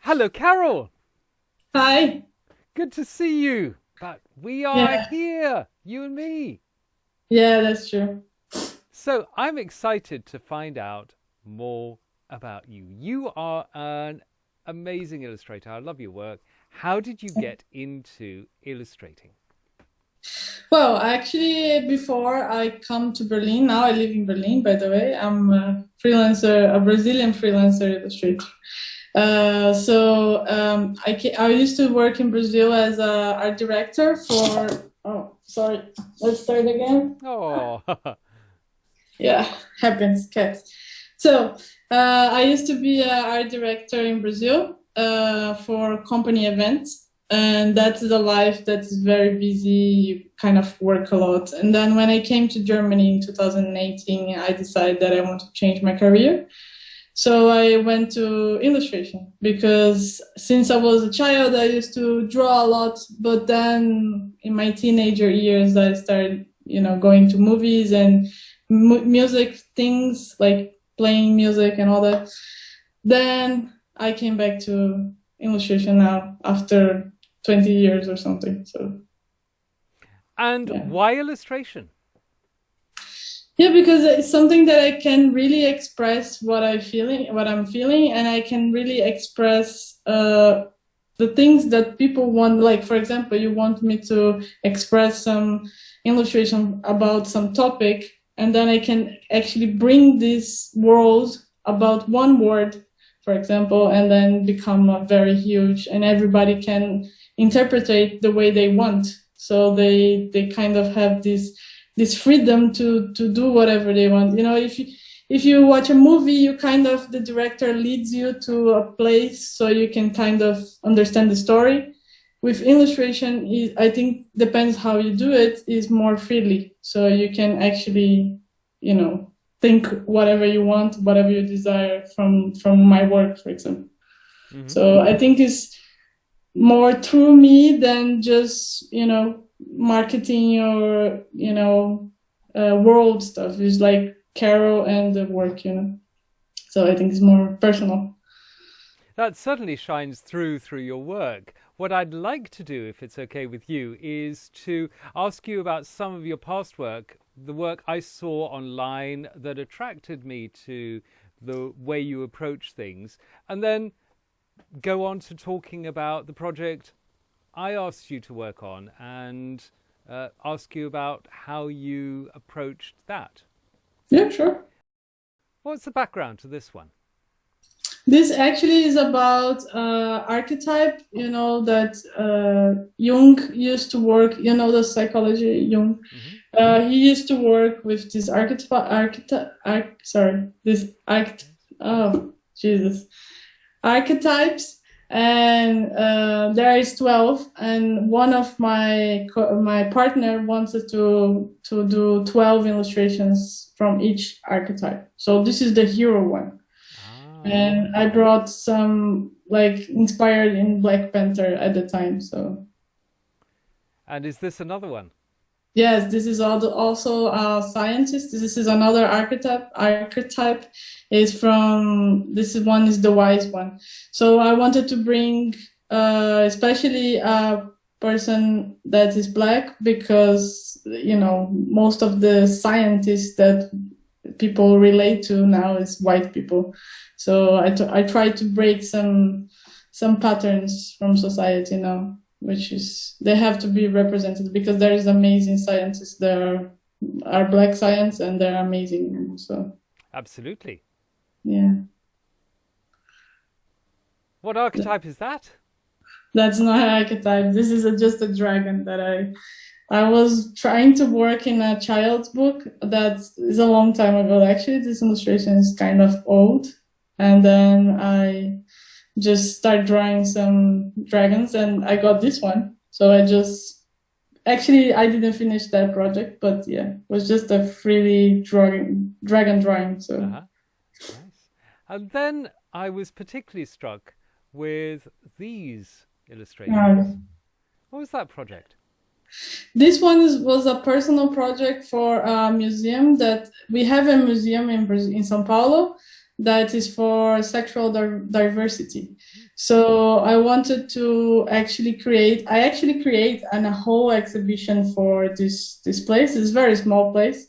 Hello, Carol. Hi. Good to see you. But we are Yeah, here, you and me. yeah, that's true. So I'm excited to find out more about you. You are an amazing illustrator. I love your work. How did you get into illustrating? Well, actually, before I come to Berlin, now I live in Berlin, by the way. I'm a freelancer, a Brazilian freelancer illustrator. I used to work in Brazil as a art director for, oh, sorry, let's start again. Oh, Yeah, happens, cats. So I used to be an art director in Brazil for company events, and that's the life that's very busy. You kind of work a lot. And then when I came to Germany in 2018, I decided that I want to change my career. So I went to illustration because since I was a child, I used to draw a lot. But then in my teenager years, I started, going to movies and music things like playing music and all that. Then I came back to illustration now after 20 years or something. So and yeah. why illustration? Yeah, because it's something that I can really express what I'm feeling, and I can really express the things that people want. Like, for example, you want me to express some illustration about some topic, and then I can actually bring this world about one word, for example, and then become very huge, and everybody can interpret it the way they want. So they kind of have this freedom to do whatever they want. If you watch a movie, you kind of the director leads you to a place so you can kind of understand the story. With illustration, I think depends how you do it, is more freely. So you can actually, think whatever you want, whatever you desire from my work, for example. Hmm. So I think it's more through me than just marketing or world stuff. Is like Carol and the work. So I think it's more personal. That certainly shines through your work. What I'd like to do, if it's okay with you, is to ask you about some of your past work, the work I saw online that attracted me to the way you approach things, and then go on to talking about the project I asked you to work on and ask you about how you approached that. Yeah, sure. What's the background to this one? This actually is about archetype. That Jung used to work. The psychology Jung. Hmm. He used to work with this oh Jesus, archetypes, and there is 12, and one of my partner wanted to do 12 illustrations from each archetype. So this is the hero one, Ah, and I brought some like inspired in Black Panther at the time. So and is this another one? yes, this is also a scientist. This is another archetype. Archetype is from this one is the wise one. So I wanted to bring especially a person that is black because most of the scientists that people relate to now is white people. So I try to break some patterns from society now, which is they have to be represented because there is amazing scientists. There are black science and they're amazing. So Absolutely. yeah, What archetype is that? that's not an archetype. This is just a dragon that I was trying to work in a child's book that is a long time ago. Actually, this illustration is kind of old, and then I just start drawing some dragons and I got this one. So I just actually I didn't finish that project, but yeah, it was just a freely drawing dragon drawing. So Uh-huh. Nice. And then I was particularly struck with these illustrations. um, What was that project? this one was a personal project for a museum that we have a museum in Sao Paulo that is for sexual diversity. So I wanted to actually create a whole exhibition for this place. It's a very small place,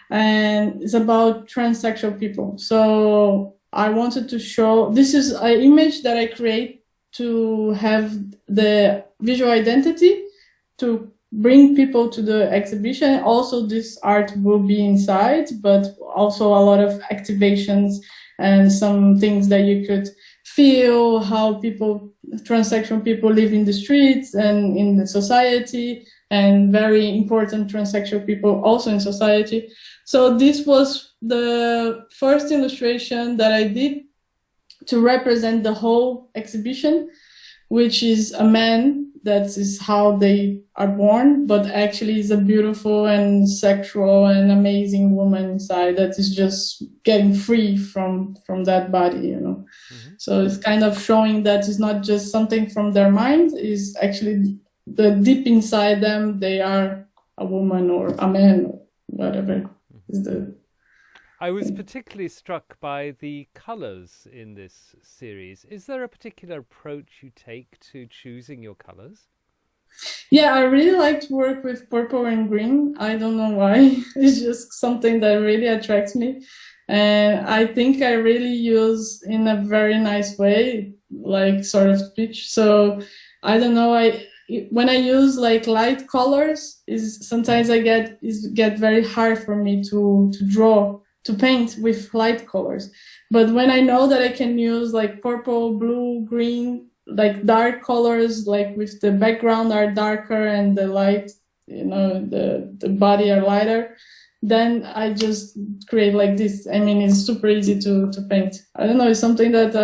and it's about transsexual people. So I wanted to show, this is an image that I create to have the visual identity to bring people to the exhibition. Also, this art will be inside, but also a lot of activations and some things that you could feel, how transsexual people live in the streets and in the society, and very important transsexual people also in society. So this was the first illustration that I did to represent the whole exhibition, which is a man. That is how they are born, but actually is a beautiful and sexual and amazing woman inside that is just getting free from that body, you know. Mm-hmm. So it's kind of showing that it's not just something from their mind, is actually the deep inside them, they are a woman or a man or whatever is the... I was particularly struck by the colours in this series. Is there a particular approach you take to choosing your colours? Yeah, I really like to work with purple and green. I don't know why. It's just something that really attracts me. And I think I really use in a very nice way, like sort of speech. So I don't know, when I use like light colors, sometimes it get very hard for me to draw, to paint with light colors. But when I know that I can use like purple, blue, green, like dark colors, like with the background are darker and the light, you know, the body are lighter, then I just create like this. I mean, it's super easy to paint. I don't know, it's something that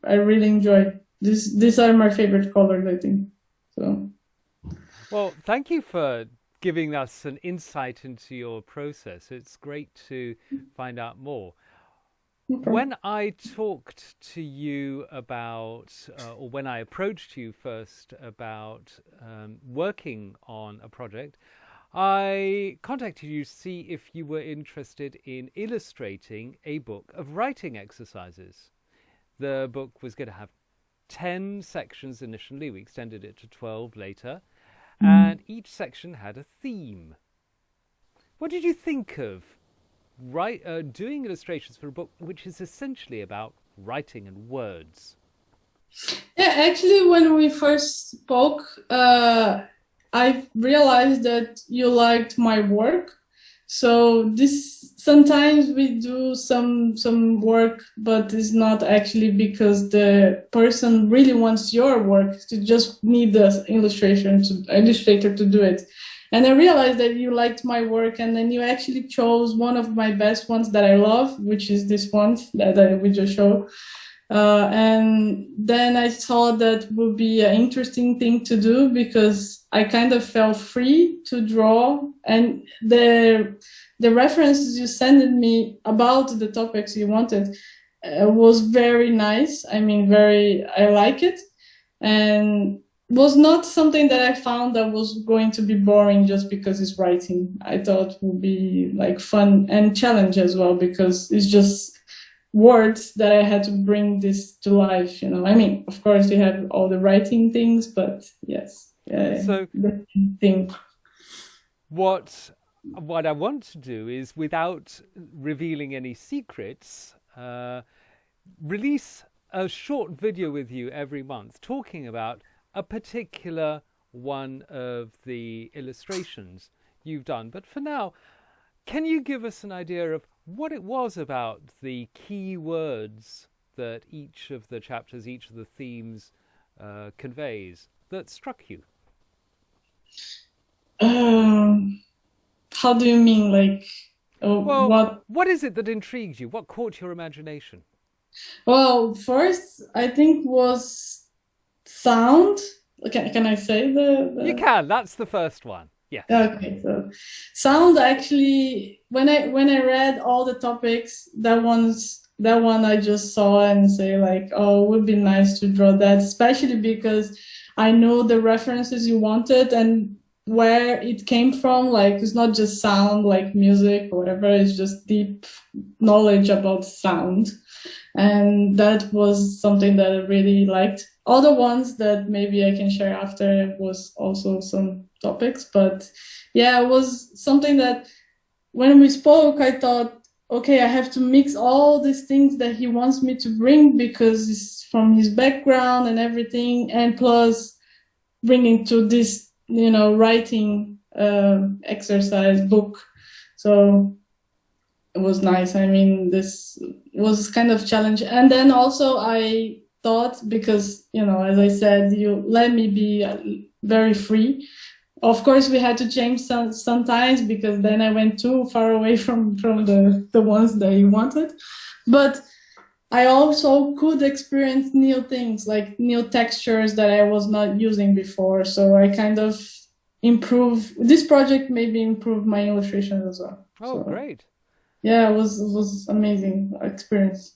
I really enjoy. These are my favorite colors, I think. So. Well, thank you for giving us an insight into your process. It's great to find out more. Okay. When I talked to you about, or when I approached you first about working on a project, I contacted you to see if you were interested in illustrating a book of writing exercises. The book was going to have 10 sections initially. We extended it to 12 later. And each section had a theme. What did you think of doing illustrations for a book which is essentially about writing and words? Yeah, actually, when we first spoke, I realized that you liked my work. So sometimes we do some work, but it's not actually because the person really wants your work, to just need the illustrator to do it. And I realized that you liked my work, and then you actually chose one of my best ones that I love, which is this one that we just showed. And then I thought that would be an interesting thing to do, because I kind of felt free to draw, and the references you sent me about the topics you wanted was very nice. I mean, I like it, and was not something that I found that was going to be boring just because it's writing. I thought it would be like fun and challenge as well, because it's just words that I had to bring this to life, you know. I mean, of course you have all the writing things, but yes. So the thing. What I want to do is, without revealing any secrets, release a short video with you every month talking about a particular one of the illustrations you've done. But for now, can you give us an idea of what it was about the key words that each of the chapters, each of the themes conveys, that struck you? How do you mean? Like, what is it that intrigued you? What caught your imagination? Well, first, I think was sound. Can I say the... You can. That's the first one. Yeah. Okay. So, sound, actually, when I read all the topics, that one I just saw and say like, oh, it would be nice to draw that, especially because I know the references you wanted and where it came from. Like, it's not just sound like music or whatever, it's just deep knowledge about sound. And that was something that I really liked. Other ones that maybe I can share after was also some topics, but yeah, it was something that when we spoke, I thought, okay, I have to mix all these things that he wants me to bring because it's from his background and everything, and plus bringing to this, writing exercise book. So it was nice. I mean, this was kind of challenge. And then also I thought, because, as I said, you let me be very free. Of course, we had to change sometimes because then I went too far away from the ones that you wanted. But I also could experience new things, like new textures that I was not using before. So I kind of this project maybe improved my illustration as well. Oh, so, great. Yeah, it was amazing experience.